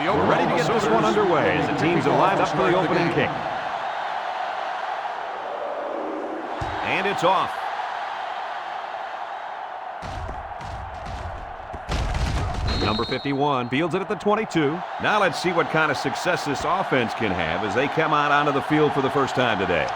We're ready to get this one underway as the teams are lined up for the opening kick. And it's off. Number 51 fields it at the 22. Now let's see what kind of success this offense can have as they come out onto the field for the first time today.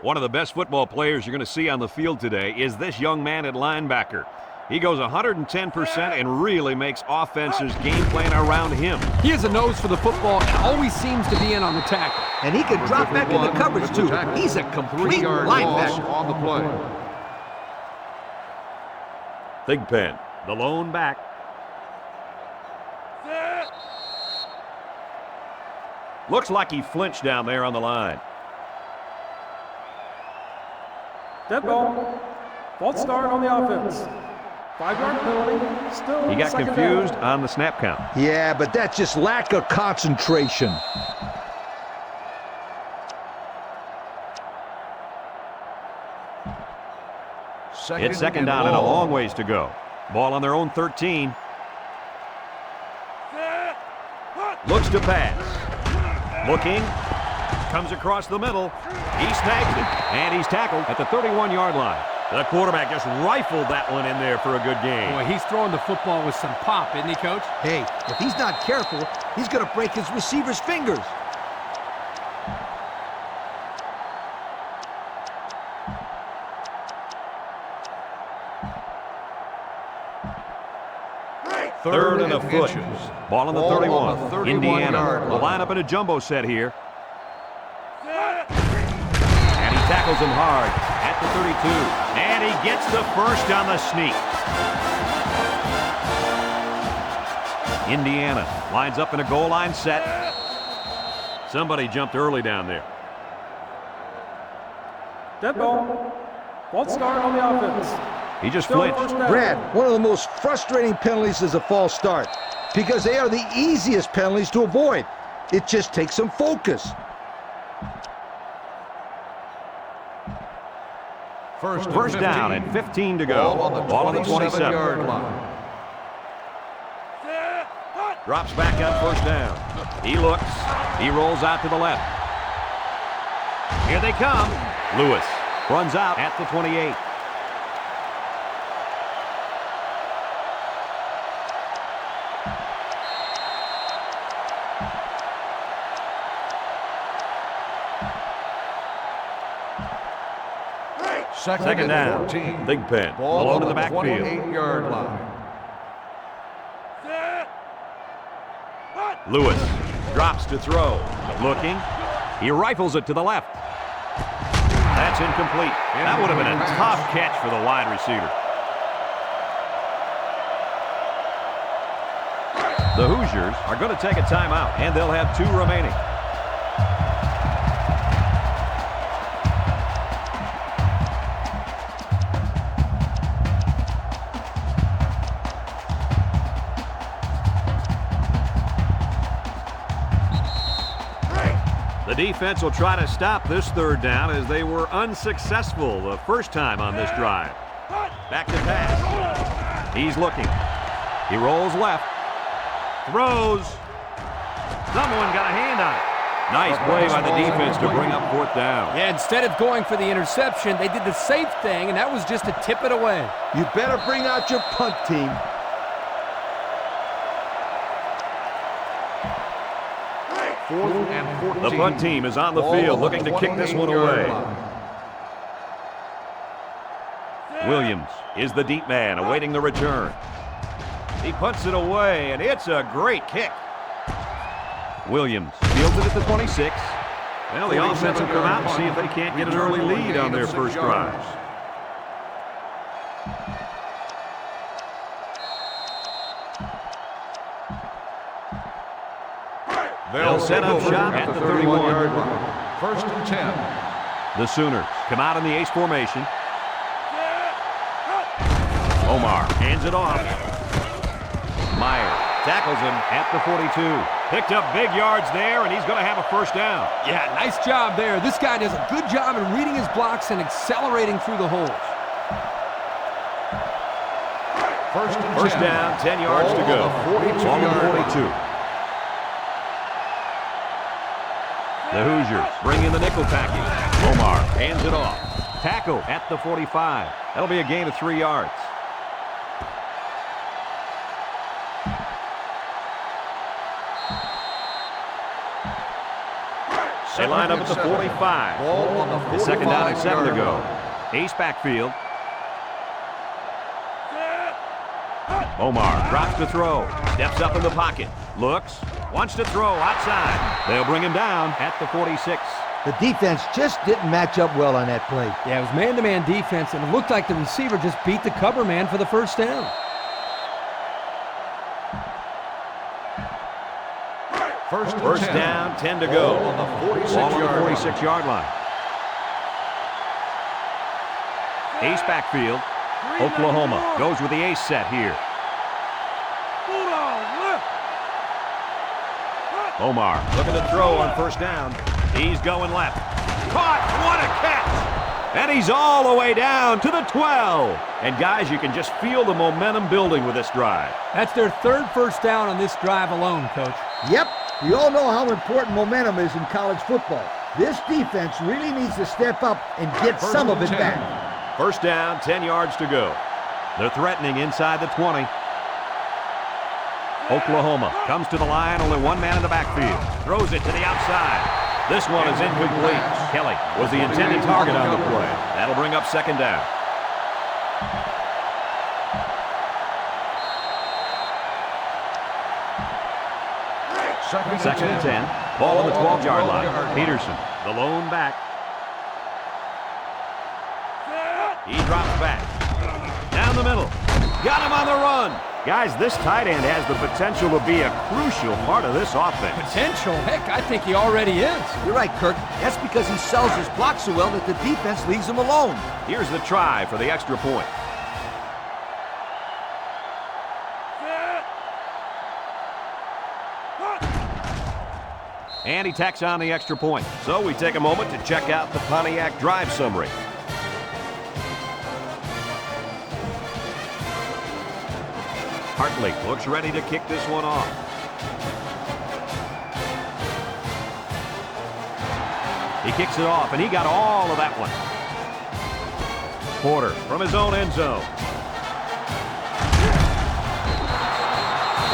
One of the best football players you're going to see on the field today is this young man at linebacker. He goes 110% and really makes offenses game plan around him. He has a nose for the football and always seems to be in on the tackle. And he can drop back into coverage, too. He's a complete linebacker. On the play. Thigpen, the lone back. Looks like he flinched down there on the line. Dead ball. False start on the offense. 5-yard penalty. Still He got confused on the snap count. Yeah, but that's just lack of concentration. It's second down and a long ways to go. Ball on their own 13. Looks to pass. Looking. Comes across the middle. He snags it. And he's tackled at the 31-yard line. The quarterback just rifled that one in there for a good game. Boy, he's throwing the football with some pop, isn't he, Coach? Hey, if he's not careful, he's going to break his receiver's fingers. Third and a foot. Ball on the 31. Indiana will line up in a jumbo set here. And he tackles him hard at the 32. And he gets the first on the sneak. Indiana lines up in a goal line set. Somebody jumped early down there. Dead ball. False start on the offense. He just flinched. Brad, one of the most frustrating penalties is a false start because they are the easiest penalties to avoid. It just takes some focus. First down and 15 to go. Ball on the 27. Drops back on first down. He looks. He rolls out to the left. Here they come. Lewis runs out at the 28. Second down. Thigpen along to the backfield. 28-yard line. Lewis drops to throw. Looking. He rifles it to the left. That's incomplete. That would have been a tough catch for the wide receiver. The Hoosiers are going to take a timeout, and they'll have 2 remaining. The defense will try to stop this third down as they were unsuccessful the first time on this drive. Back to pass. He's looking. He rolls left. Throws. Someone got a hand on it. Nice play by the defense to bring up 4th down. Yeah, instead of going for the interception, they did the safe thing, and that was just to tip it away. You better bring out your punt team. The punt team is on the field looking to kick this one away. Williams is the deep man awaiting the return. He punts it away, and it's a great kick. Williams fields it at the 26. Well, the offense will come out and see if they can't get an early lead on their first drive. They'll set up shop at the 31-yard line. First and 10. The Sooners come out in the ace formation. Omar hands it off. Meyer Tackles him at the 42. Picked up big yards there, and he's going to have a first down. Yeah, nice job there. This guy does a good job in reading his blocks and accelerating through the holes. First down, 10 yards to go. Ball on the 42. The Hoosiers bring in the nickel package. Omar hands it off. Tackle at the 45. That'll be a gain of 3 yards. They line up at the 45. The second down and 7 to go. Ace backfield. Omar drops to throw. Steps up in the pocket. Looks. Wants to throw outside. They'll bring him down at the 46. The defense just didn't match up well on that play. Yeah, it was man-to-man defense, and it looked like the receiver just beat the cover man for the first down. First down, 10 to go. Ball on the 46-yard line. Ace backfield. Oklahoma goes with the ace set here. Omar looking to throw on first down. He's going left. Caught! What a catch! And he's all the way down to the 12. And guys, you can just feel the momentum building with this drive. That's their third first down on this drive alone, Coach. Yep, we all know how important momentum is in college football. This defense really needs to step up and get some of it back. First down, 10 yards to go. They're threatening inside the 20. Oklahoma comes to the line, only one man in the backfield. Throws it to the outside. This one is incomplete. Kelly was the intended target on the play. That'll bring up second down. Second and 10. Ball on the 12-yard line. Peterson, the lone back. He drops back. Down the middle. Got him on the run. Guys, this tight end has the potential to be a crucial part of this offense. Potential? Heck, I think he already is. You're right, Kirk. That's because he sells his block so well that the defense leaves him alone. Here's the try for the extra point. And he tacks on the extra point. So we take a moment to check out the Pontiac drive summary. Hartley looks ready to kick this one off. He kicks it off, and he got all of that one. Porter from his own end zone.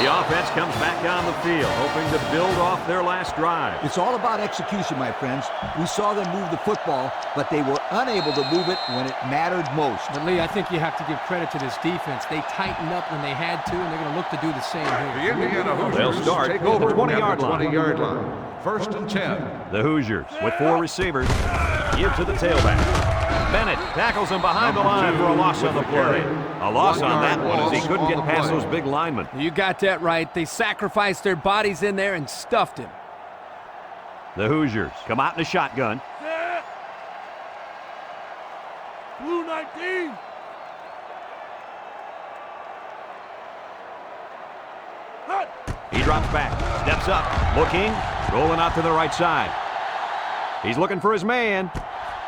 The offense comes back on the field, hoping to build off their last drive. It's all about execution, my friends. We saw them move the football, but they were unable to move it when it mattered most. But Lee, I think you have to give credit to this defense. They tightened up when they had to, and they're going to look to do the same here. The Indiana Hoosiers They'll start take at the over 20-yard at the line. 20-yard line. First and 10. The Hoosiers, with 4 receivers, give to the tailback. Bennett tackles him behind the line for a loss on the play. A loss on that one as he couldn't get past those big linemen. You got that right. They sacrificed their bodies in there and stuffed him. The Hoosiers come out in a shotgun. Blue 19. He drops back, steps up, looking, rolling out to the right side. He's looking for his man.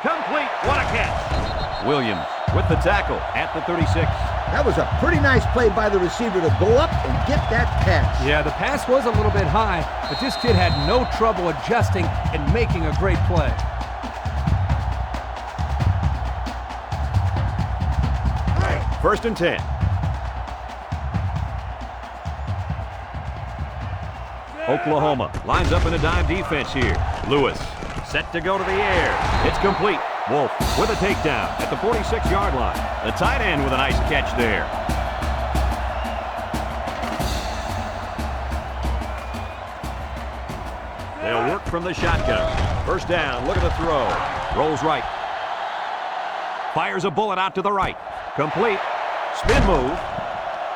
Complete. What a catch. Williams with the tackle at the 36. That was a pretty nice play by the receiver to go up and get that catch. Yeah, the pass was a little bit high, but this kid had no trouble adjusting and making a great play. First and 10. Oklahoma lines up in a dime defense here. Lewis set to go to the air. It's complete. Wolf with a takedown at the 46-yard line. The tight end with a nice catch there. They'll work from the shotgun. First down, look at the throw. Rolls right. Fires a bullet out to the right. Complete. Spin move.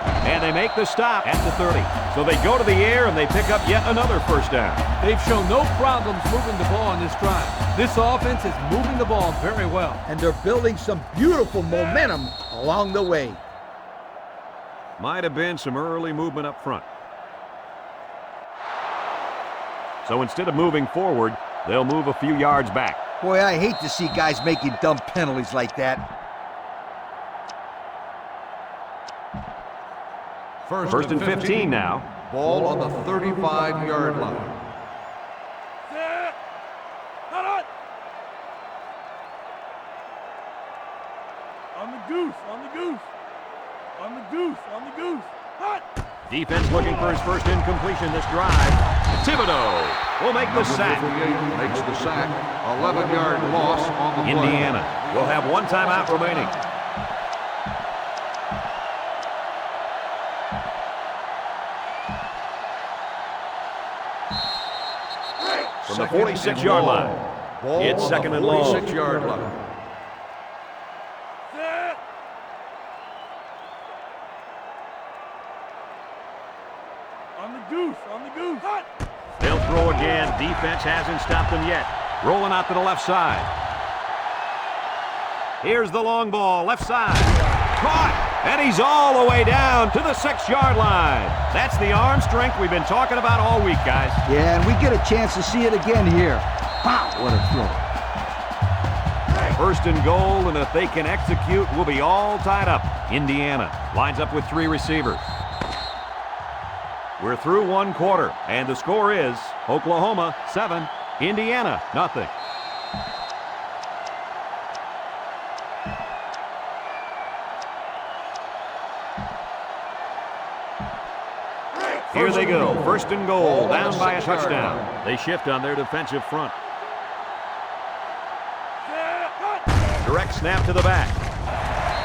And they make the stop at the 30. So they go to the air and they pick up yet another first down. They've shown no problems moving the ball on this drive. This offense is moving the ball very well. And they're building some beautiful momentum along the way. Might have been some early movement up front. So instead of moving forward, they'll move a few yards back. Boy, I hate to see guys making dumb penalties like that. First and 15 now. Ball on the 35-yard line. On the goose, on the goose. On the goose, on the goose. Hot! Defense looking for his first incompletion this drive. Thibodeau will make the sack. Number 58 makes the sack. 11-yard loss on the play. Indiana will have one timeout remaining. From the 46-yard line, Ball it's on second the and long. 46-yard line. On the goose, on the goose. Hot! They'll throw again. Defense hasn't stopped them yet. Rolling out to the left side. Here's the long ball, left side. Caught! And he's all the way down to the 6-yard line. That's the arm strength we've been talking about all week, guys. Yeah, and we get a chance to see it again here. Wow, what a throw. First and goal, and if they can execute, we'll be all tied up. Indiana lines up with 3 receivers. We're through 1 quarter, and the score is Oklahoma 7, Indiana nothing. Here they go, first and goal, down by a touchdown. They shift on their defensive front. Direct snap to the back.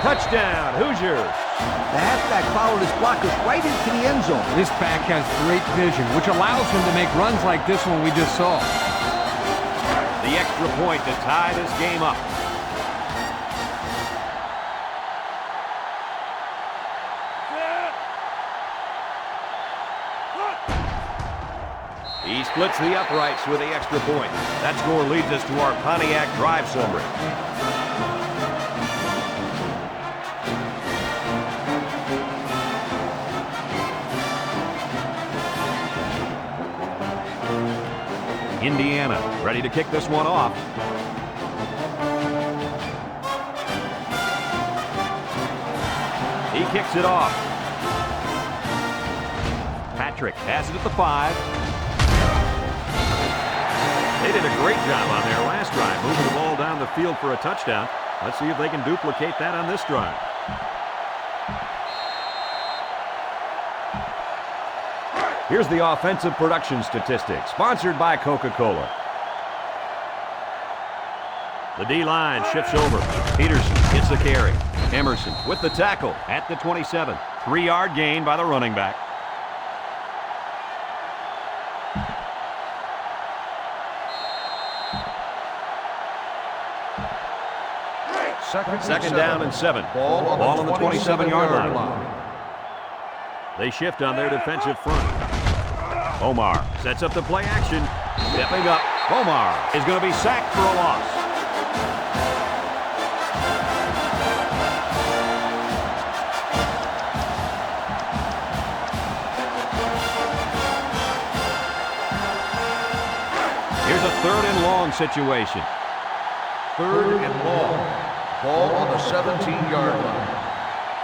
Touchdown, Hoosiers. The halfback followed his blockers right into the end zone. This back has great vision, which allows him to make runs like this one we just saw. The extra point to tie this game up. He splits the uprights with the extra point. That score leads us to our Pontiac drive summary. Indiana ready to kick this one off. He kicks it off. Patrick has it at the 5. They did a great job on their last drive, moving the ball down the field for a touchdown. Let's see if they can duplicate that on this drive. Here's the offensive production statistics, sponsored by Coca-Cola. The D-line shifts over. Peterson gets the carry. Emerson with the tackle at the 27. 3-yard gain by the running back. Second down and 7. Ball on the 27-yard line. They shift on their defensive front. Omar sets up the play action. Stepping up. Omar is going to be sacked for a loss. Here's a 3rd and long situation. 3rd and long. Ball on the 17-yard line.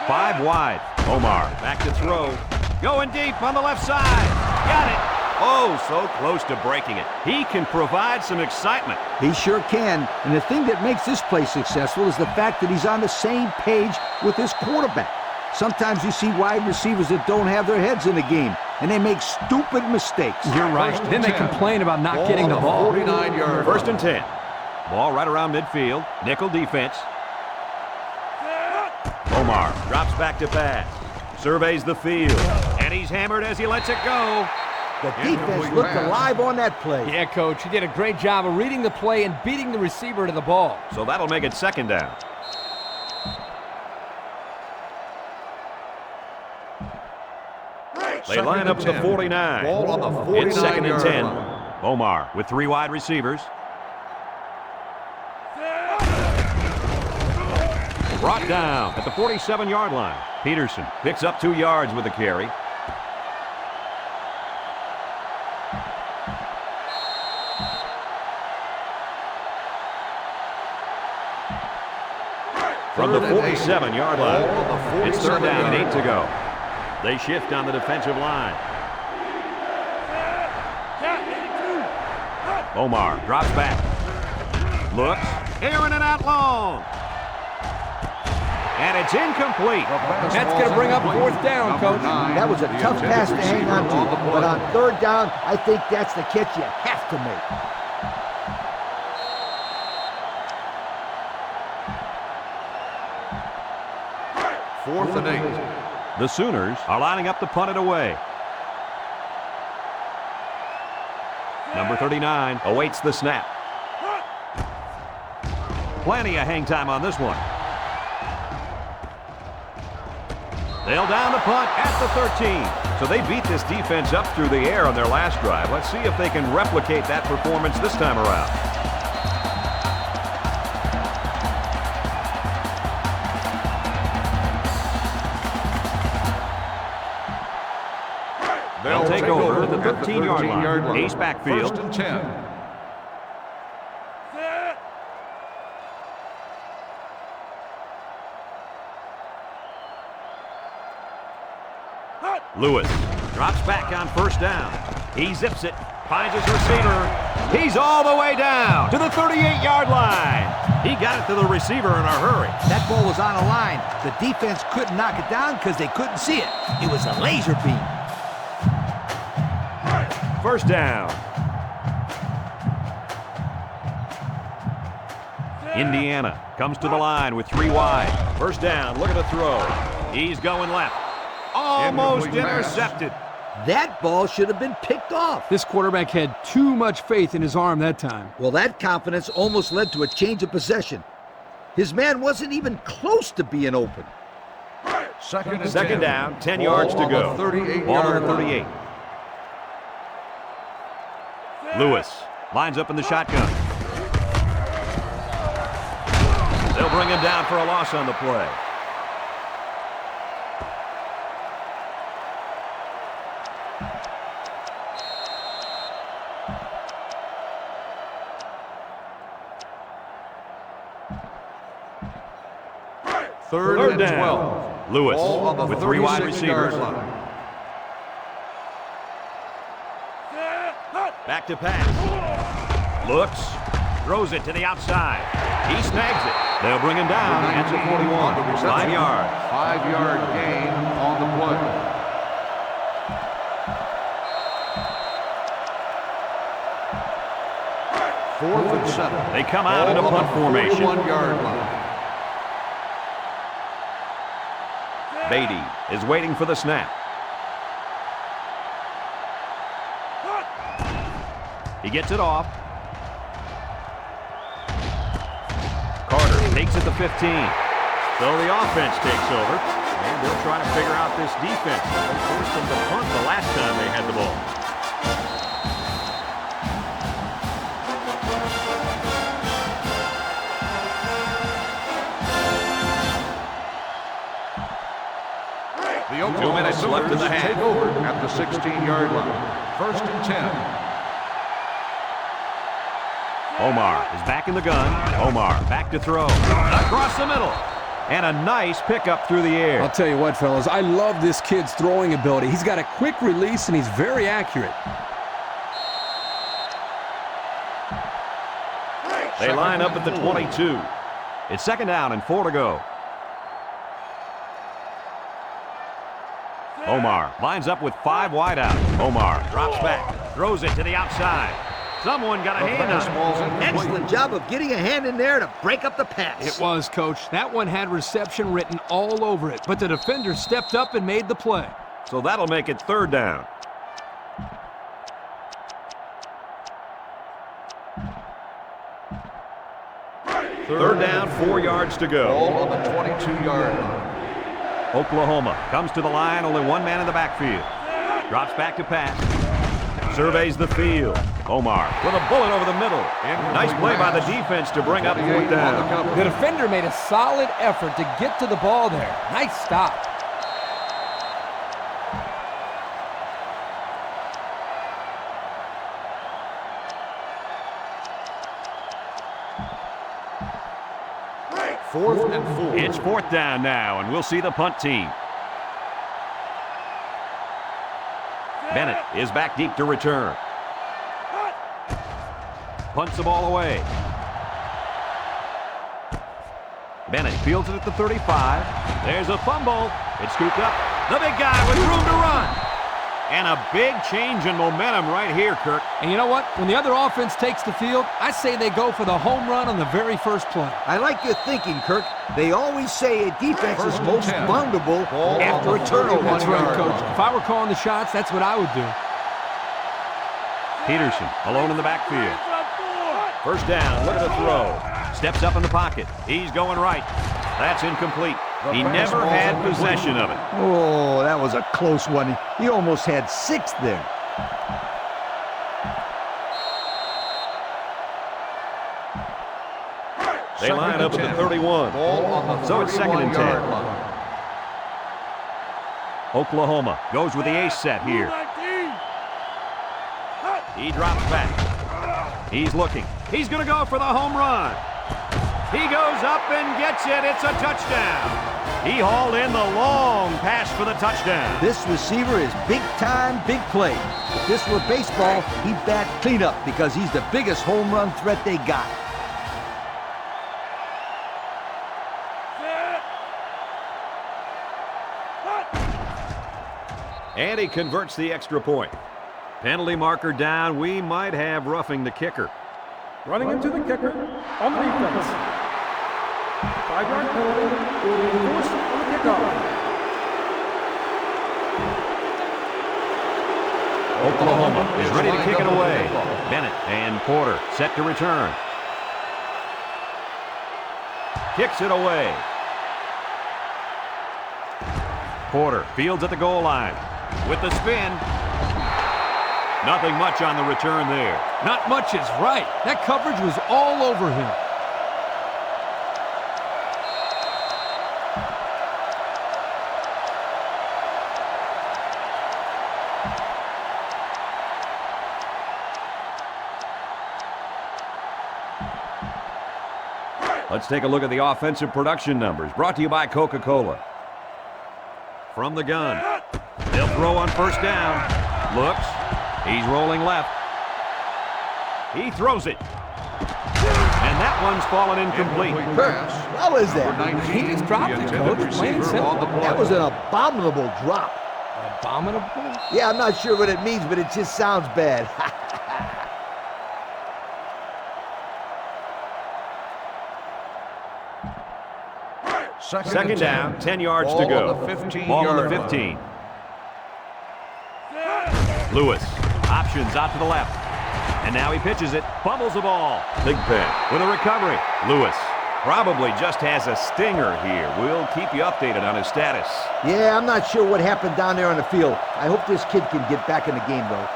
5 wide. Omar back to throw. Going deep on the left side. Got it. Oh, so close to breaking it. He can provide some excitement. He sure can. And the thing that makes this play successful is the fact that he's on the same page with his quarterback. Sometimes you see wide receivers that don't have their heads in the game, and they make stupid mistakes. You're right. Then they complain about not getting the ball. 49-yard. First and 10. Ball right around midfield. Nickel defense. Omar drops back to pass. Surveys the field. And he's hammered as he lets it go. The defense looked alive on that play. Yeah, Coach, he did a great job of reading the play and beating the receiver to the ball. So that'll make it 2nd down. They line up at the 49. Ball on the 49-yard It's 2nd and 10. line. Omar with 3 wide receivers. Brought down at the 47-yard line. Peterson picks up 2 yards with the carry. from the Third and 47-yard line. Ball on the It's third down and 8 to 47-yard go. They shift on the defensive line. Omar drops back. Looks. Airing it out long. And it's incomplete. That's going to bring up fourth down, Coach. That was a tough pass to hang on to, but on third down, I think that's the catch you have to make. Fourth and 8. The Sooners are lining up to punt it away. Number 39 awaits the snap. Plenty of hang time on this one. They'll down the punt at the 13. So they beat this defense up through the air on their last drive. Let's see if they can replicate that performance this time around. They'll take over at the 13-yard line. Ace backfield. First and 10. Lewis drops back on first down. He zips it, finds his receiver. He's all the way down to the 38-yard line. He got it to the receiver in a hurry. That ball was on a line. The defense couldn't knock it down because they couldn't see it. It was a laser beam. First down. Indiana comes to the line with 3 wide. First down, look at the throw. He's going left. Almost Incomplete pass. intercepted. That ball should have been picked off. This quarterback had too much faith in his arm that time. Well, that confidence almost led to a change of possession. His man wasn't even close to being open. Second and Second 10. down, 10 Ball yards to on go. the 38-yard Ball on the line. 38. Lewis lines up in the shotgun. They'll bring him down for a loss on the play. Third and down. 12. Lewis Ball on the with 3 wide 36-yard receivers. line. Back to pass. Looks. Throws it to the outside. He snags it. They'll bring him down at the 41. 5 yards. 5-yard gain on the play. Fourth and 7. They come out in a Ball on punt the formation. 41-yard line. Beatty is waiting for the snap. He gets it off. Carter takes it to 15. So the offense takes over, and they'll try to figure out this defense. They forced them to punt the last time they had the ball. The Oklahoma 2 minutes left in the Sooners half. take over at the 16-yard line. First and 10. Omar is back in the gun. Omar back to throw. Across the middle. And a nice pickup through the air. I'll tell you what, fellas, I love this kid's throwing ability. He's got a quick release, and he's very accurate. They line up at the 22. It's second down and 4 to go. Omar lines up with 5 wide out. Omar drops back, throws it to the outside. Someone got a hand on it. Excellent job of getting a hand in there to break up the pass. It was, Coach. That one had reception written all over it, but the defender stepped up and made the play. So that'll make it third down. Third down, 4 yards to go. Ball on the 22-yard line. Oklahoma comes to the line, only 1 man in the backfield. Drops back to pass. Surveys the field. Omar with a bullet over the middle. Nice play by the defense to bring up 4th down. The defender made a solid effort to get to the ball there. Nice stop. 4th and 4. It's 4th down now, and we'll see the punt team. Bennett is back deep to return. Punts the ball away. Bennett fields it at the 35. There's a fumble. It's scooped up. The big guy with room to run. And a big change in momentum right here, Kirk. And you know what? When the other offense takes the field, I say they go for the home run on the very first play. I like your thinking, Kirk. They always say a defense is most vulnerable after a turnover. That's right, Coach. If I were calling the shots, that's what I would do. Peterson alone in the backfield. First down, look at the throw. Steps up in the pocket. He's going right. That's incomplete. He never had possession of it. Oh, that was a close one. He almost had 6 there. They line up at the 31. So it's 2nd and 10. Oklahoma goes with the ace set here. He drops back. He's looking. He's going to go for the home run. He goes up and gets it. It's a touchdown. He hauled in the long pass for the touchdown. This receiver is big time, big play. If this were baseball, he'd bat cleanup because he's the biggest home run threat they got. And he converts the extra point. Penalty marker down. We might have roughing the kicker. Running into the kicker on the defense. 5-yard penalty will be enforced on the kickoff. Oklahoma is ready to kick it away. Bennett and Porter set to return. Kicks it away. Porter fields at the goal line. With the spin. Nothing much on the return there. Not much is right. That coverage was all over him. Let's take a look at the offensive production numbers, brought to you by Coca-Cola. From the gun. They'll throw on first down. Looks. He's rolling left. He throws it. And that one's fallen incomplete. How is that? He just dropped it, Coach. Plain and simple. That was an abominable drop. Abominable? Yeah, I'm not sure what it means, but it just sounds bad. Second down, 10 yards to go. Ball on the 15. Lewis options out to the left. And now he pitches it, fumbles the ball. Big pen with a recovery. Lewis probably just has a stinger here. We'll keep you updated on his status. Yeah, I'm not sure what happened down there on the field. I hope this kid can get back in the game, though.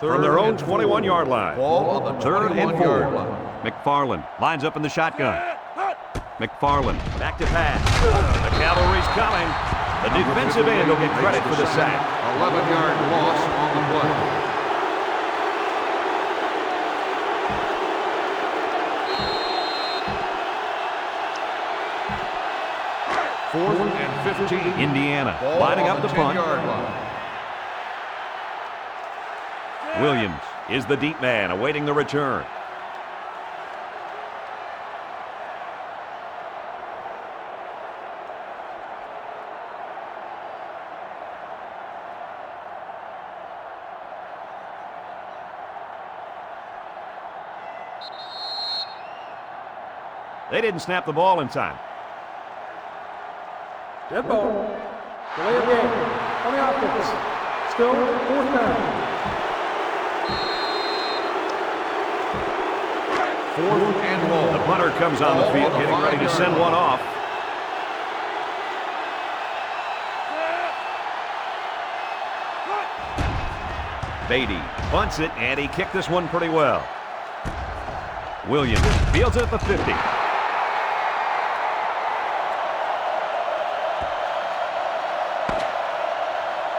From their own 21-yard line. Ball on the 3rd and 21-yard 4. line. McFarland lines up in the shotgun. McFarland back to pass. The cavalry's coming. The defensive end will get credit for the sack. 11-yard loss on the play. Fourth and 15. Indiana Ball lining on up the the punt. 10-yard line. Williams is the deep man awaiting the return. They didn't snap the ball in time. Dead ball. Delay of game on the offense. Still 4th down. 4th and long. The punter comes on the field, getting ready to send one off. Beatty bunts it, and he kicked this one pretty well. Williams fields it at the 50.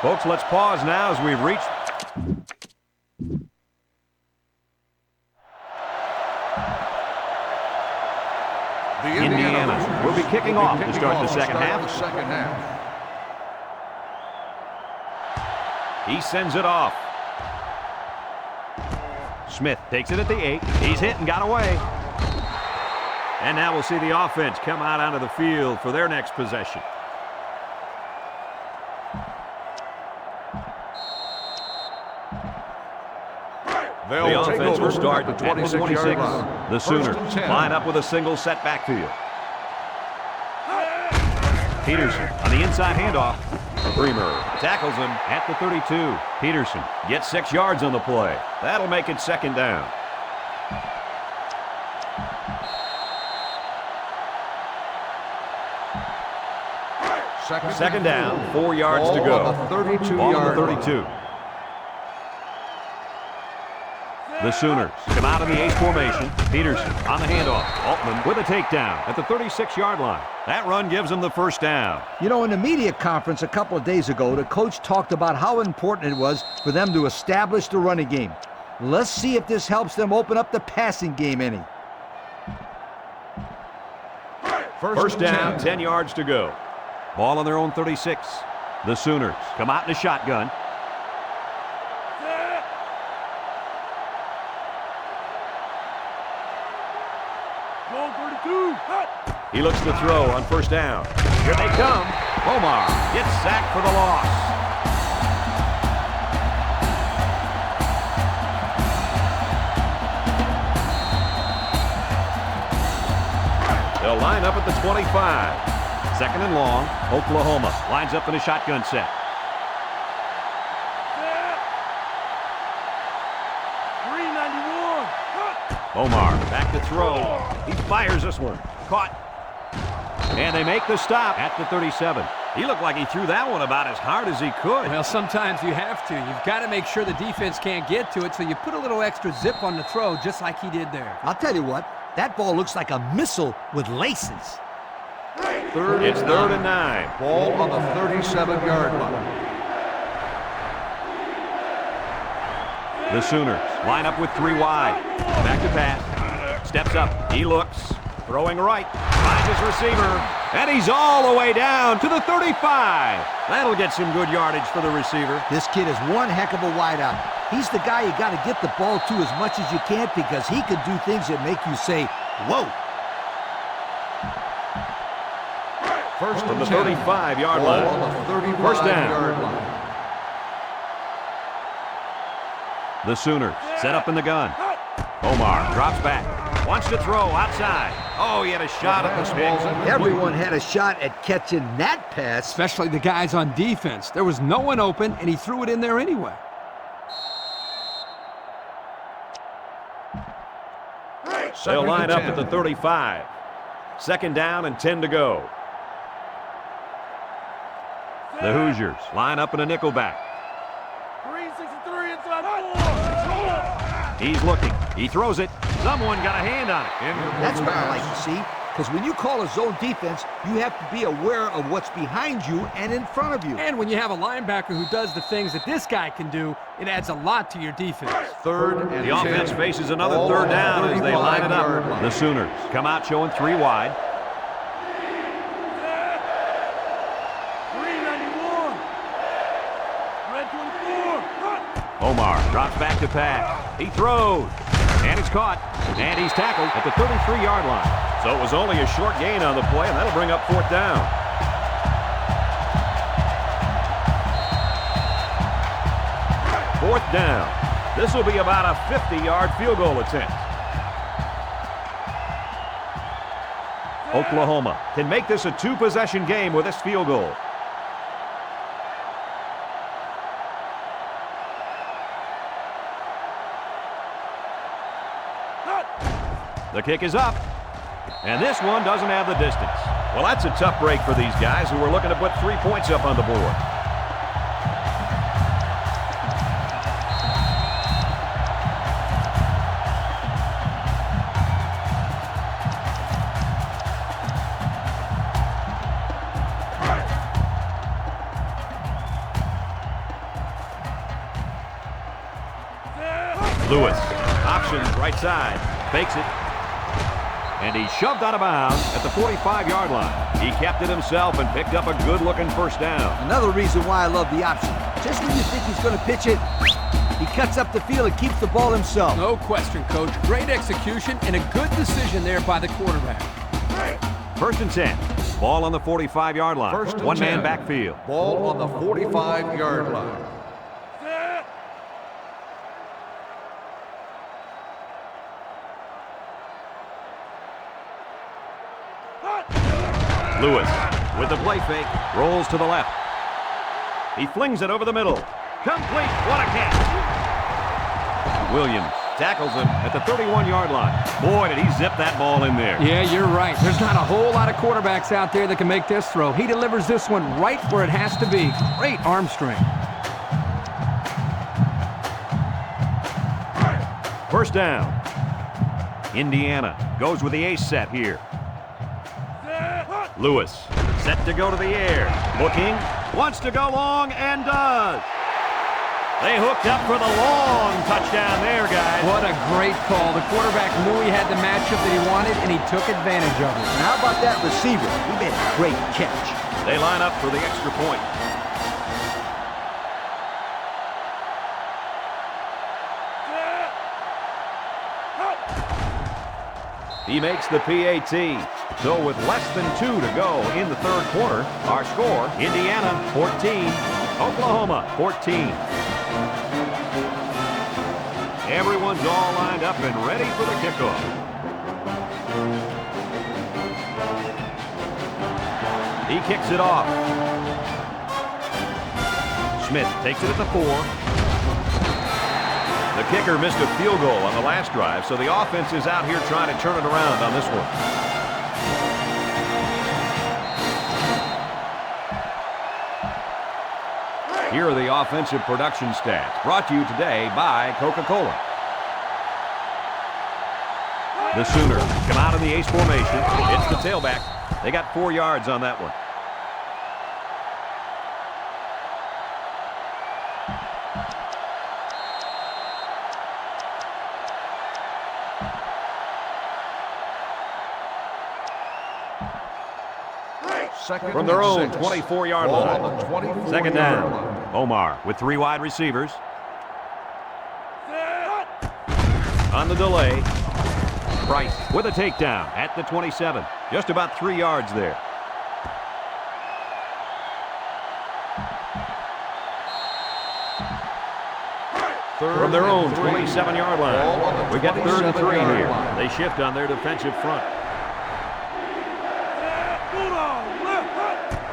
Folks, let's pause now as we've reached... The Indiana will be kicking off to start the second half. He sends it off. Smith takes it at the 8. He's hit and got away. And now we'll see the offense come out onto the field for their next possession. The offense will start at the 26. The Sooners line up with a single set backfield. Peterson on the inside handoff. Bremer tackles him at the 32. Peterson gets 6 yards on the play. That'll make it second down. Second down, 4 yards to go. Ball on the 32. The Sooners come out in the ace formation. Peterson on the handoff. Altman with a takedown at the 36-yard line. That run gives them the first down. You know, in the media conference a couple of days ago, the coach talked about how important it was for them to establish the running game. Let's see if this helps them open up the passing game any. First down, 10 yards to go. Ball on their own 36. The Sooners come out in a shotgun. He looks to throw on first down. Here they come. Omar gets sacked for the loss. They'll line up at the 25. Second and long. Oklahoma lines up in a shotgun set. Omar back to throw. He fires this one. Caught. And they make the stop at the 37. He looked like he threw that one about as hard as he could. Well, sometimes you have to. You've got to make sure the defense can't get to it, so you put a little extra zip on the throw, just like he did there. I'll tell you what, that ball looks like a missile with laces. It's third and 9. Ball on the 37-yard line. The Sooners line up with 3 wide. Back to pass. Steps up. He looks. Throwing right. Finds his receiver. And he's all the way down to the 35. That'll get some good yardage for the receiver. This kid is one heck of a wideout. He's the guy you got to get the ball to as much as you can because he can do things that make you say, whoa. First From the 35-yard line. First down. The Sooners set up in the gun. Omar drops back. Wants to throw outside. Oh, he had a shot at the stick. Everyone had a shot at catching that pass. Especially the guys on defense. There was no one open, and he threw it in there anyway. They'll line up at the 35. Second down and 10 to go. The Hoosiers line up in a nickel back. 363 inside 4. He's looking. He throws it. Someone got a hand on it. That's what I like to see. Because when you call a zone defense, you have to be aware of what's behind you and in front of you. And when you have a linebacker who does the things that this guy can do, it adds a lot to your defense. Third and The offense faces another third down as they line it up. The Sooners come out showing 3 wide. 391. Red 24. Omar drops back to pass. He throws. And it's caught. And he's tackled at the 33-yard line. So it was only a short gain on the play, and that'll bring up fourth down. Fourth down. This will be about a 50-yard field goal attempt. Oklahoma can make this a 2-possession game with this field goal. The kick is up. And this one doesn't have the distance. Well, that's a tough break for these guys who are looking to put 3 points up on the board. Lewis, options right side, fakes it. And he shoved out of bounds at the 45-yard line. He kept it himself and picked up a good-looking first down. Another reason why I love the option. Just when you think he's going to pitch it, he cuts up the field and keeps the ball himself. No question, Coach. Great execution and a good decision there by the quarterback. 1st and 10. Ball on the 45-yard line. First and One-man 10. backfield. Ball on the 45-yard line. Lewis with the play fake, rolls to the left. He flings it over the middle. Complete. What a catch. Williams tackles him at the 31-yard line. Boy, did he zip that ball in there. Yeah, you're right. There's not a whole lot of quarterbacks out there that can make this throw. He delivers this one right where it has to be. Great arm strength. 1st down. Indiana goes with the ace set here. Lewis set to go to the air. Looking, wants to go long, and does. They hooked up for the long touchdown there, guys. What a great call. The quarterback knew he had the matchup that he wanted, and he took advantage of it. And how about that receiver? He made a great catch. They line up for the extra point. He makes the PAT. So with less than 2 to go in the 3rd quarter, our score, Indiana 14, Oklahoma 14. Everyone's all lined up and ready for the kickoff. He kicks it off. Smith takes it at the 4. The kicker missed a field goal on the last drive, so the offense is out here trying to turn it around on this one. Here are the offensive production stats, brought to you today by Coca-Cola. The Sooners come out in the ace formation. It's the tailback. They got 4 yards on that one. From their own 24-yard line. 2nd down. Omar with 3 wide receivers. On the delay. Price with a takedown at the 27. Just about 3 yards there. From their own 27-yard line. We got 3rd and 3 here. They shift on their defensive front.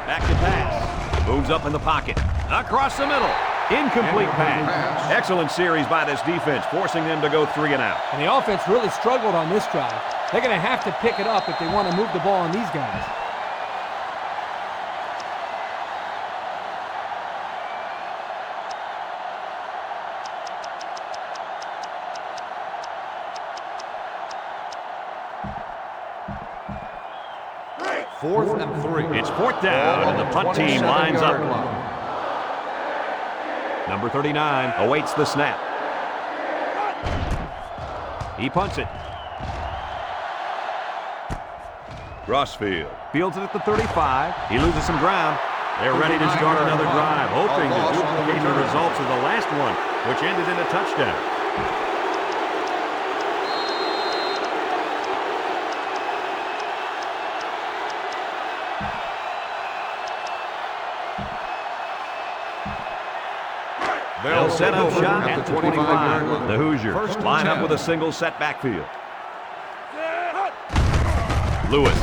Back to pass. Moves up in the pocket. Across the middle. Incomplete pass. Excellent series by this defense, forcing them to go 3 and out. And the offense really struggled on this drive. They're going to have to pick it up if they want to move the ball on these guys. Fourth and 3. It's 4th down, and the punt team lines up. Number 39 awaits the snap. He punts it. Rossfield fields it at the 35. He loses some ground. They're ready to start another drive, hoping to duplicate the results of the last one, which ended in a touchdown. They'll set up shot at the 25. The Hoosiers line up with a single set backfield. Lewis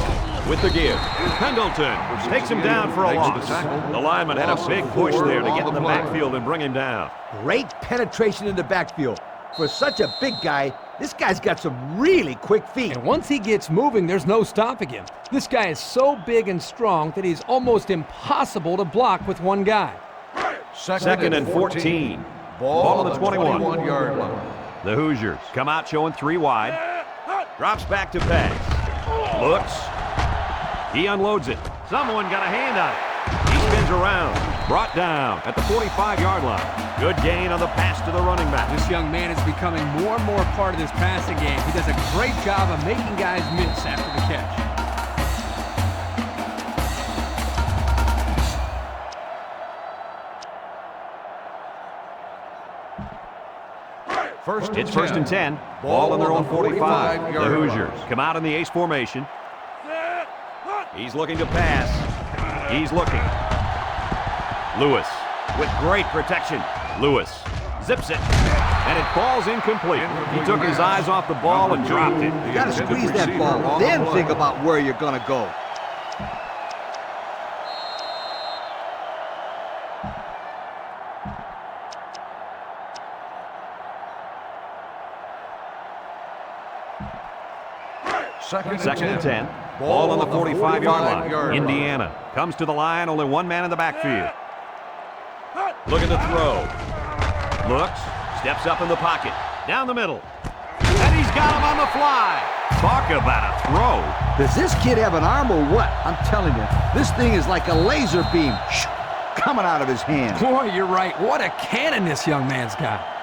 with the give. Pendleton takes him down for a loss. The lineman had a big push there to get in the backfield and bring him down. Great penetration in the backfield. For such a big guy, this guy's got some really quick feet. And once he gets moving, there's no stopping him. This guy is so big and strong that he's almost impossible to block with one guy. 2nd and 14. Ball on the 21-yard line. The Hoosiers come out showing 3 wide. Drops back to pass. Looks. He unloads it. Someone got a hand on it. He spins around. Brought down at the 45-yard line. Good gain on the pass to the running back. This young man is becoming more and more part of this passing game. He does a great job of making guys miss after the catch. It's first and 10. Ball on their own 45. The Hoosiers come out in the ace formation. He's looking to pass. He's looking. Lewis with great protection. Lewis zips it, and it falls incomplete. He took his eyes off the ball and dropped it. You got to squeeze that ball, then think about where you're going to go. Second and 10. Ball on the 45-yard line. Indiana comes to the line, only one man in the backfield. Looking to throw. Looks, steps up in the pocket. Down the middle. And he's got him on the fly. Talk about a throw. Does this kid have an arm or what? I'm telling you, this thing is like a laser beam coming out of his hand. Boy, you're right. What a cannon this young man's got.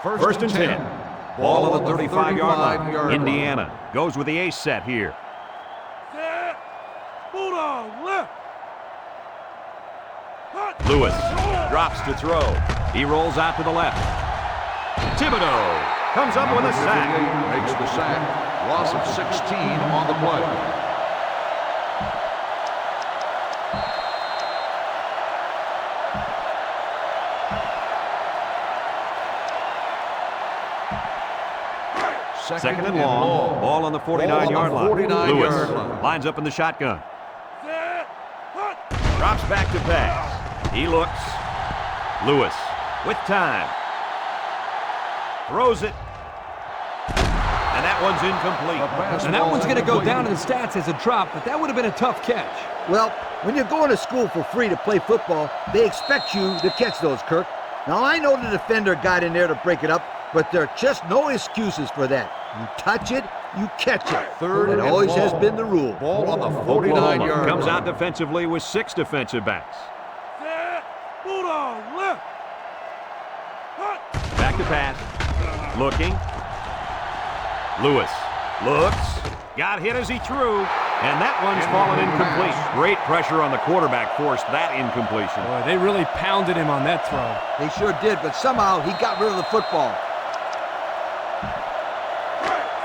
First and 10. Ball on the 35-yard line. Indiana goes with the ace set here. Lewis drops to throw. He rolls out to the left. Thibodeau comes up with a sack. Makes the sack. Loss of 16 on the play. Second and long. Ball on the 49-yard line. Lewis lines up in the shotgun. Drops back to pass. He looks. Lewis with time. Throws it. And that one's incomplete. And that one's going to go down in the stats as a drop, but that would have been a tough catch. Well, when you're going to school for free to play football, they expect you to catch those, Kirk. Now, I know the defender got in there to break it up, but there are just no excuses for that. You touch it, you catch it. Third It and always long. has been the rule. Ball on the Oklahoma 49-yard comes line. out defensively with 6 defensive backs. Back to pass. Looking. Lewis looks. Got hit as he threw. And that one's fallen incomplete. Great pressure on the quarterback forced that incompletion. Boy, they really pounded him on that throw. They sure did, but somehow he got rid of the football.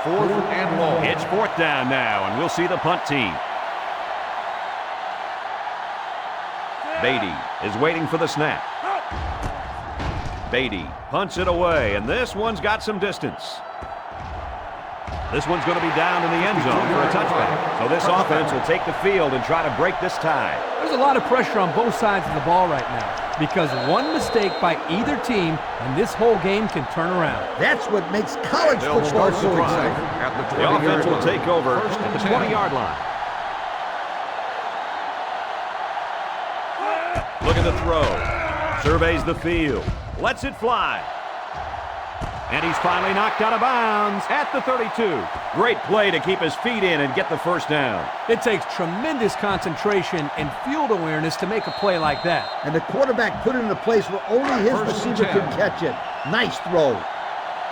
Fourth and long. It's fourth down now, and we'll see the punt team. Beatty is waiting for the snap. Beatty punts it away, and this one's got some distance. This one's going to be down in the end zone for a touchback. So this offense will take the field and try to break this tie. There's a lot of pressure on both sides of the ball right now because one mistake by either team, and this whole game can turn around. That's what makes college They'll football start the so drive exciting. at the The 20-yard offense will line. take over First at and the 10. 20-yard line. Looking to throw. Surveys the field. Lets it fly. And he's finally knocked out of bounds at the 32. Great play to keep his feet in and get the first down. It takes tremendous concentration and field awareness to make a play like that. And the quarterback put it in a place where only his First and receiver 10. could catch it. Nice throw.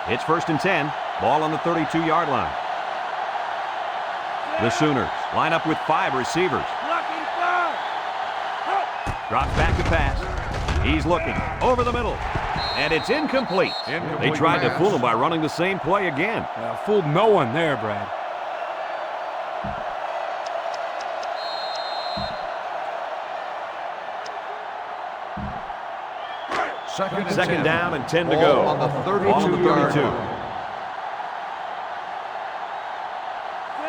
It's first and 10. Ball on the 32-yard line. The Sooners line up with 5 receivers. Drops back to pass. He's looking over the middle. And it's incomplete. They tried to fool him by running the same play again. Fooled no one there, Brad. Second down and 10 to go. Ball on the Ball on the 32-yard 32. line.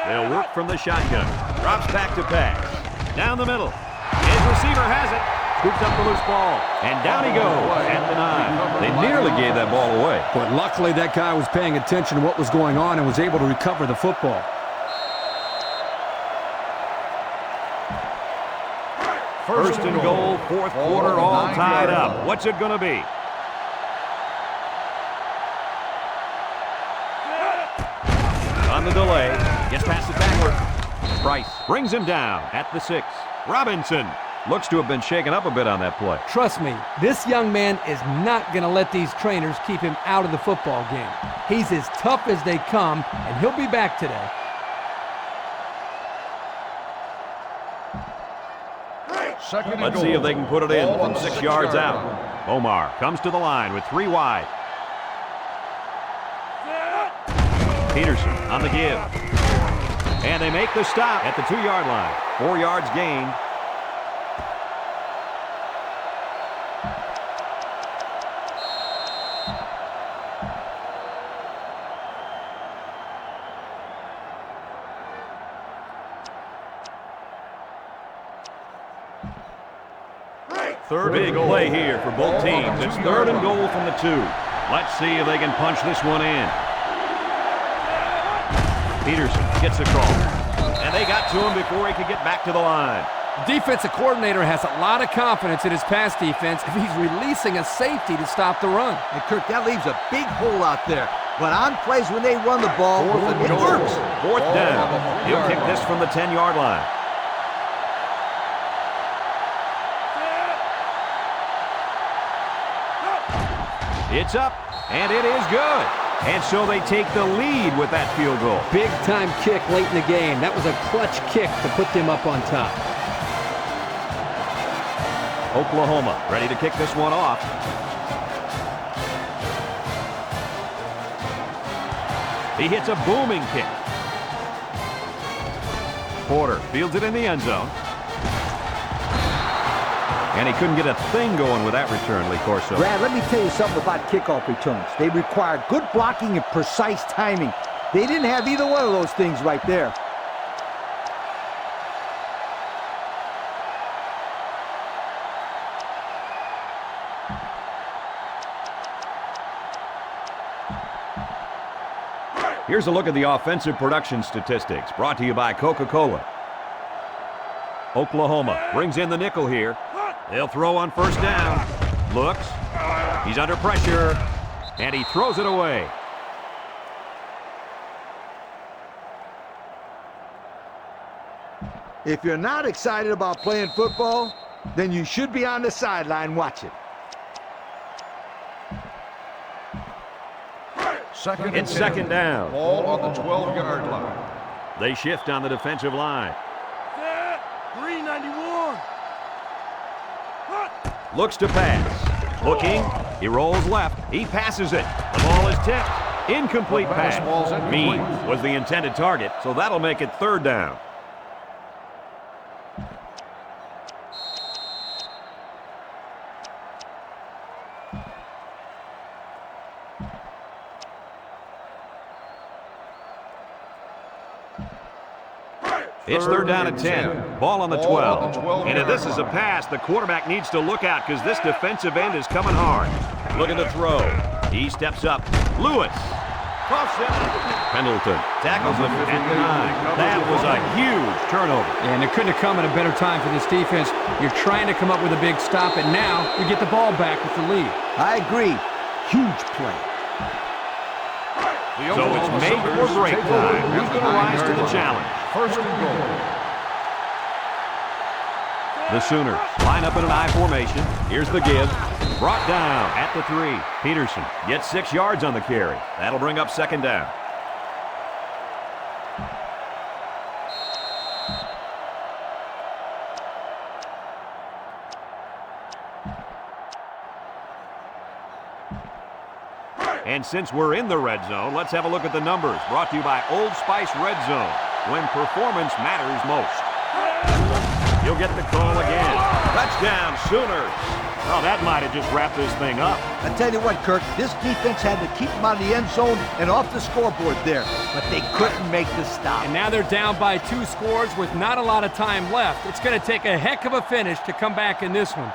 They'll work from the shotgun. Drops back to pass. Down the middle. His receiver has it. Scoops up the loose ball. And down he goes at the 9. They nearly gave that ball away. But luckily that guy was paying attention to what was going on and was able to recover the football. First and goal, fourth quarter, all tied up. What's it going to be? On the delay. Gets past the tackler. Price brings him down at the 6. Robinson looks to have been shaken up a bit on that play. Trust me, this young man is not going to let these trainers keep him out of the football game. He's as tough as they come, and he'll be back today. Let's see if they can put it in from 6 yards out. Omar comes to the line with 3 wide. Peterson on the give. And they make the stop at the 2-yard line. 4 yards gained. Third big play here for both teams. It's 3rd and goal from the 2. Let's see if they can punch this one in. Peterson gets a call. And they got to him before he could get back to the line. The defensive coordinator has a lot of confidence in his pass defense if he's releasing a safety to stop the run. And Kirk, that leaves a big hole out there. But on plays when they run the ball, it works. 4th down. He'll kick this from the 10-yard line. It's up, and it is good. And so they take the lead with that field goal. Big-time kick late in the game. That was a clutch kick to put them up on top. Oklahoma ready to kick this one off. He hits a booming kick. Porter fields it in the end zone. And he couldn't get a thing going with that return, Lee Corso. Brad, let me tell you something about kickoff returns. They require good blocking and precise timing. They didn't have either one of those things right there. Here's a look at the offensive production statistics, brought to you by Coca-Cola. Oklahoma brings in the nickel here. They'll throw on 1st down. Looks. He's under pressure. And he throws it away. If you're not excited about playing football, then you should be on the sideline watching. It's 2nd down. Ball on the 12-yard line. They shift on the defensive line. 391. Looks to pass. Looking. He rolls left. He passes it. The ball is tipped. Incomplete pass. Means was the intended target, so that'll make it 3rd down. It's 3rd down at 10. Ball on the 12. And if this is a pass, the quarterback needs to look out because this defensive end is coming hard. Looking to throw. He steps up. Lewis. Pendleton tackles him at the 9. That was a huge turnover. And it couldn't have come at a better time for this defense. You're trying to come up with a big stop, and now you get the ball back with the lead. I agree. Huge play. So it's make or break time. Who's going to rise to the challenge? 1st and goal. The Sooners line up in an I formation. Here's the give. Brought down at the 3. Peterson gets 6 yards on the carry. That'll bring up 2nd down. And since we're in the red zone, let's have a look at the numbers. Brought to you by Old Spice Red Zone, when performance matters most. You'll get the call again. Touchdown, Sooners. Oh, that might have just wrapped this thing up. I tell you what, Kirk, this defense had to keep them out of the end zone and off the scoreboard there, but they couldn't make the stop. And now they're down by 2 scores with not a lot of time left. It's going to take a heck of a finish to come back in this one.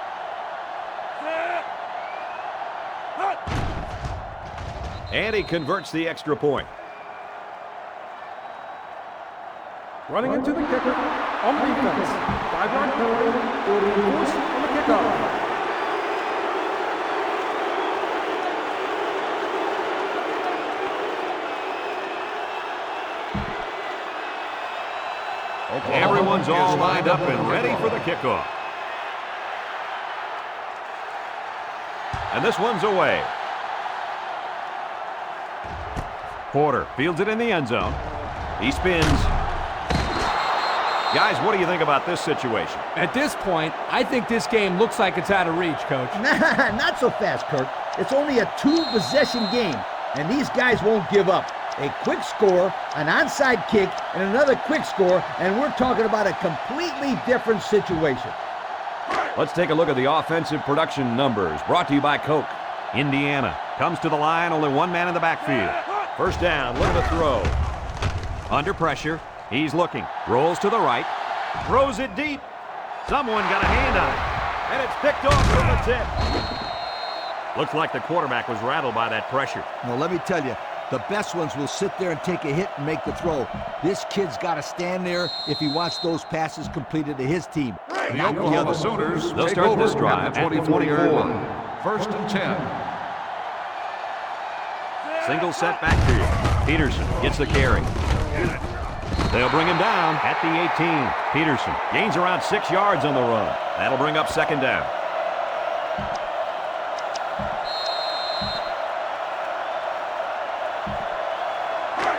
And he converts the extra point. Running into the kicker on the defense. 5-yard penalty will be enforced on the kickoff. Everyone's all lined up and ready for the kickoff. And this one's away. Porter fields it in the end zone. He spins. Guys, what do you think about this situation? At this point, I think this game looks like it's out of reach, Coach. Nah, not so fast, Kirk. It's only a 2-possession game, and these guys won't give up. A quick score, an onside kick, and another quick score, and we're talking about a completely different situation. Let's take a look at the offensive production numbers, brought to you by Coke. Indiana comes to the line, only one man in the backfield. First down, look at the throw. Under pressure, he's looking, rolls to the right, throws it deep. Someone got a hand on it, and it's picked off from the tip. Looks like the quarterback was rattled by that pressure. Now, let me tell you, the best ones will sit there and take a hit and make the throw. This kid's got to stand there if he wants those passes completed to his team. The Oklahoma Sooners They'll take start over this drive at the at the 24-yard 24. line. First and 10. Single set backfield. Peterson gets the carry. They'll bring him down at the 18. Peterson gains around 6 yards on the run. That'll bring up second down.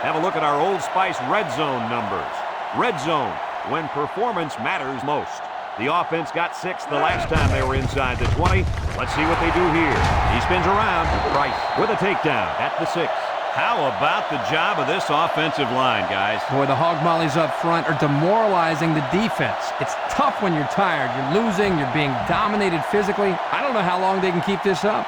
Have a look at our Old Spice red zone numbers. Red zone, when performance matters most. The offense got 6 the last time they were inside the 20. Let's see what they do here. He spins around. Price with a takedown at the 6. How about the job of this offensive line, guys? Boy, the hog mollies up front are demoralizing the defense. It's tough when you're tired. You're losing. You're being dominated physically. I don't know how long they can keep this up.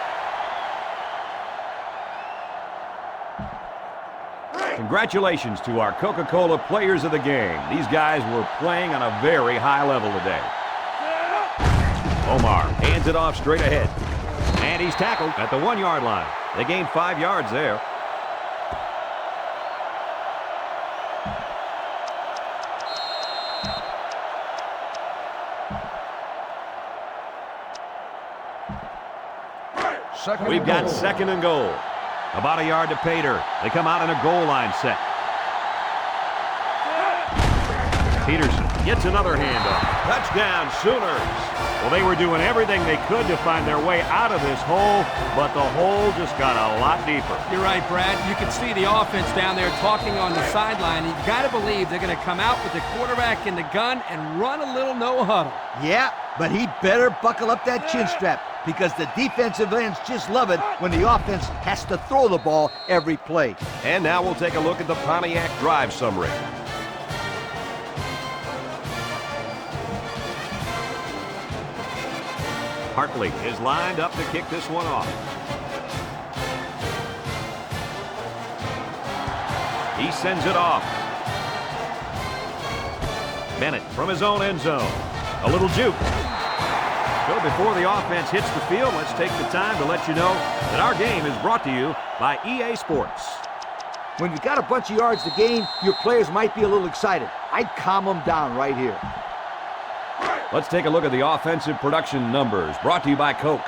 Congratulations to our Coca-Cola players of the game. These guys were playing on a very high level today. Omar hands it off straight ahead. And he's tackled at the 1-yard line. They gained 5 yards there. We've got second and goal. About a yard to Pater. They come out in a goal line set. Peterson gets another handoff. Touchdown, Sooners. Well, they were doing everything they could to find their way out of this hole, but the hole just got a lot deeper. You're right, Brad. You can see the offense down there talking on the sideline. You've got to believe they're going to come out with the quarterback in the gun and run a little no huddle. Yeah, but he better buckle up that chin strap because the defensive ends just love it when the offense has to throw the ball every play. And now we'll take a look at the Pontiac drive summary. Hartley is lined up to kick this one off. He sends it off. Bennett from his own end zone. A little juke. So before the offense hits the field, let's take the time to let you know that our game is brought to you by EA Sports. When you've got a bunch of yards to gain, your players might be a little excited. I'd calm them down right here. Let's take a look at the offensive production numbers, brought to you by Coke.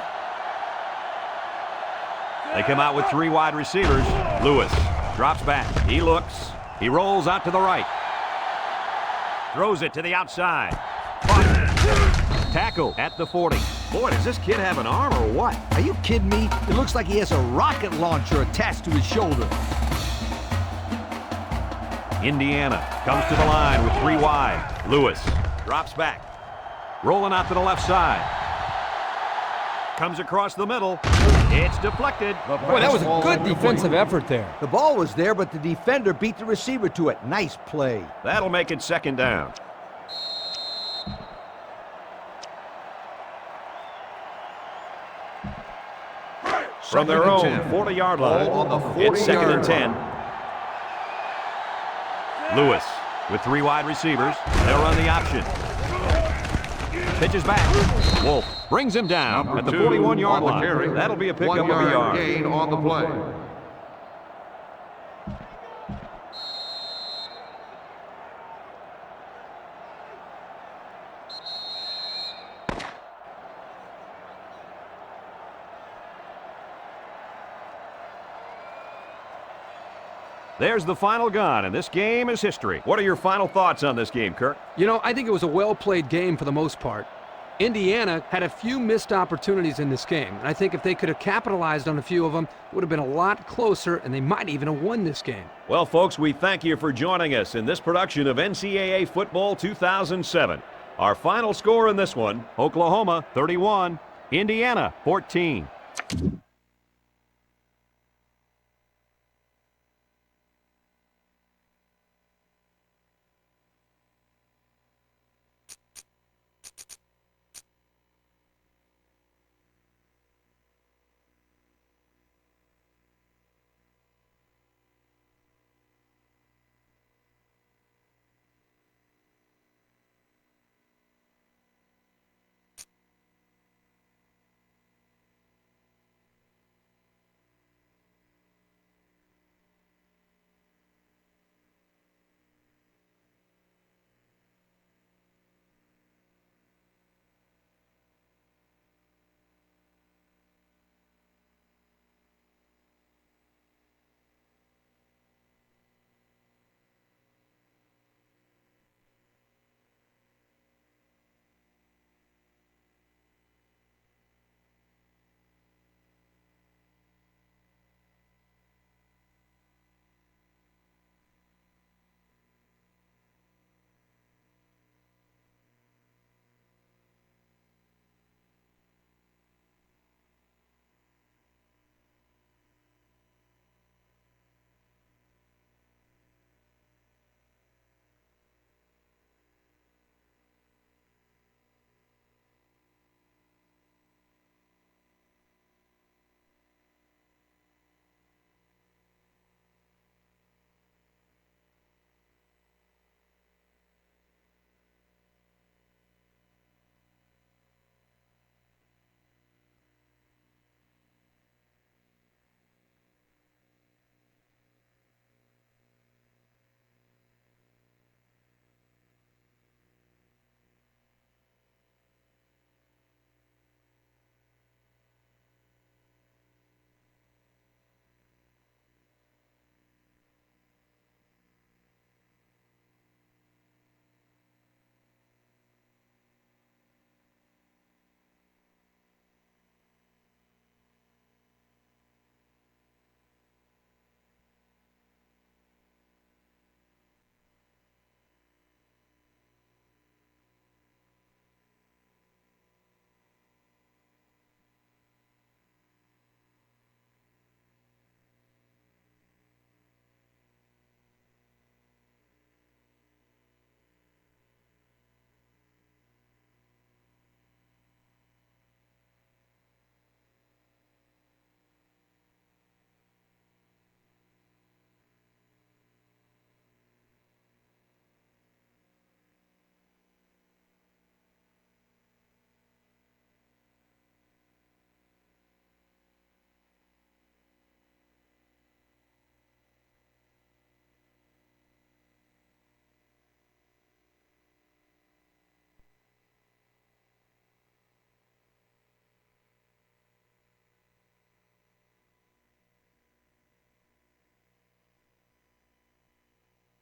They come out with 3 wide receivers. Lewis drops back. He looks. He rolls out to the right. Throws it to the outside. Tackle at the 40. Boy, does this kid have an arm or what? Are you kidding me? It looks like he has a rocket launcher attached to his shoulder. Indiana comes to the line with 3 wide. Lewis drops back. Rolling out to the left side. Comes across the middle. It's deflected. Boy, that was a good defensive effort there. The ball was there, but the defender beat the receiver to it. Nice play. That'll make it second down. From their own 40-yard line, it's second and 10. Lewis with 3 wide receivers. They'll run the option. Pitches back. Wolf brings him down at the 41-yard line. That'll be a pickup of a yard. Gain on the play. There's the final gun, and this game is history. What are your final thoughts on this game, Kirk? You know, I think it was a well-played game for the most part. Indiana had a few missed opportunities in this game, and I think if they could have capitalized on a few of them, it would have been a lot closer, and they might even have won this game. Well, folks, we thank you for joining us in this production of NCAA Football 2007. Our final score in this one, Oklahoma 31, Indiana 14.